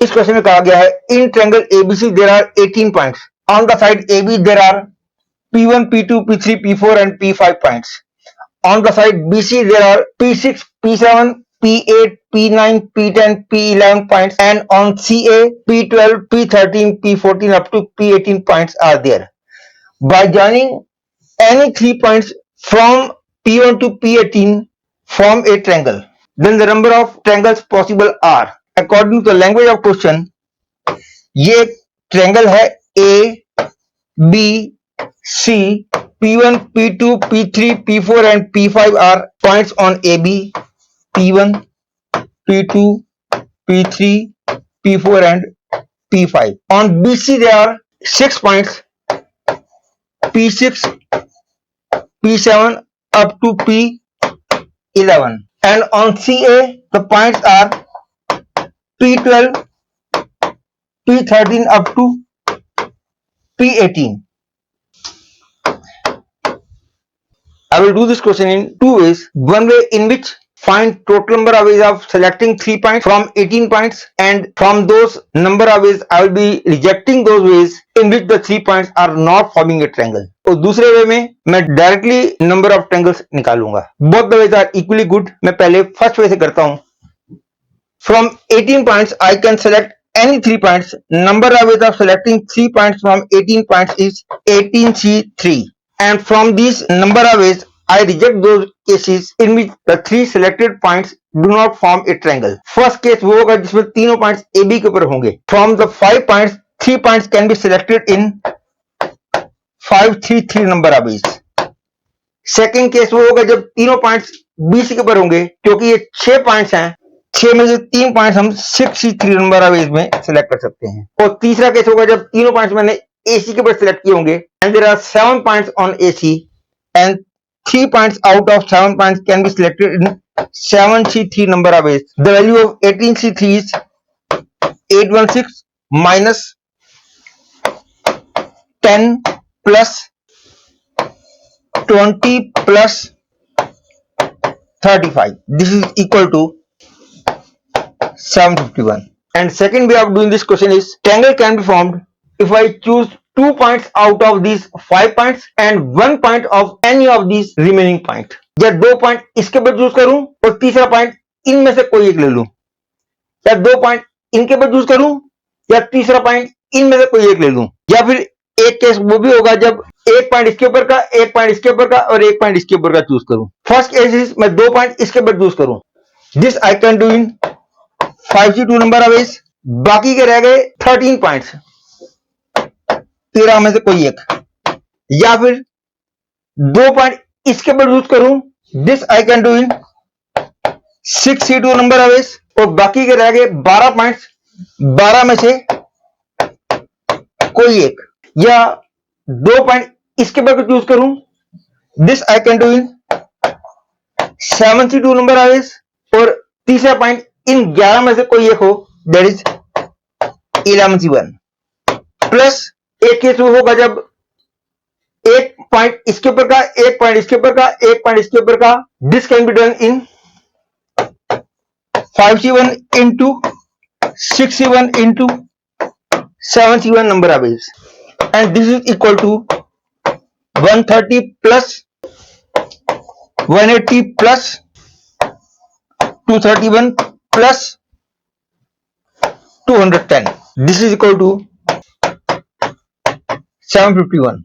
इस क्वेश्चन में कहा गया है in triangle ABC there are 18 points on the side AB there are P1 P2 P3 P4 and P5 points. On the side BC there are P6 P7 P8 P9 P10 P11 points, and on CA P12 P13 P14 up to P18 points are there. By joining any 3 points from P1 to P18 form a triangle. Then the number of triangles possible are, according to the language of question, ये triangle है A B C, P1 P2 P3 P4 and P5 are points on AB, P1 P2 P3 P4 and P5. On BC there are 6 points, P6 P7 up to P11, and on CA the points are P12 P13 up to P18. I will do this question in two ways. One way in which find total number of ways of selecting 3 points from 18 points, and from those number of ways I will be rejecting those ways in which the 3 points are not forming a triangle. और दूसरे वे में मैं directly number of triangles निकालूंगा. Both the ways are equally good. मैं पहले first way से करता हूं. From 18 points I can select any 3 points. Number of ways of selecting 3 points from 18 points is 18C3. And from these number of ways I reject those cases in which the 3 selected points do not form a triangle. First case वो होगा जिसमें तीनों points AB के ऊपर होंगे. From the 5 points, 3 points can be selected in 5 3 3 number of ways. Second case वो होगा जब तीनों points BC के ऊपर होंगे, क्योंकि ये 6 points हैं, 6 में से 3 points हम 6 3 number of ways में select कर सकते हैं. और तीसरा केस होगा जब तीनों points मैंने AC के ऊपर select किए होंगे, and there are 7 points on AC and 3 points out of 7 points can be selected in 7C3 number of ways. The value of 18C3 is 816 minus 10 plus 20 plus 35. This is equal to 751. And second way of doing this question is triangle can be formed if I choose 2 points out of these 5 points and 1 point of any of these remaining point. या 2 point इसके ऊपर choose करूं और तीसरा point इनमें से कोई एक ले लूं, या 2 पॉइंट इनके ऊपर चूज करूं या तीसरा पॉइंट इनमें से कोई एक ले लूं. या फिर एक केस वो भी होगा जब एक पॉइंट इसके ऊपर का, एक पॉइंट इसके ऊपर का और एक पॉइंट इसके ऊपर का चूज करूं. फर्स्ट केस इज मैं 2 पॉइंट इसके ऊपर चूज करूं. This I can do in 5C2 number of ways. बाकी के रह गए 13 पॉइंट्स, 13 में से कोई एक. या फिर 2 पॉइंट इसके ऊपर यूज करूं. This I can do in 6C2 number of ways. और बाकी के रह गए 12 पॉइंट्स, 12 में से कोई एक. या 2 पॉइंट इसके ऊपर चूज करूं. This I can do in 7C2 number of ways. और तीसरा पॉइंट इन 11 में से कोई एक हो, दैट इज 11C1. प्लस एक केस वो होगा जब एक पॉइंट इसके ऊपर का, एक पॉइंट इसके ऊपर का, एक पॉइंट इसके ऊपर का. This can be done in 5C1 into 6C1 into 7C1 number of ways, and this is equal to 130 plus 180 plus 231 plus 210. This is equal to 751.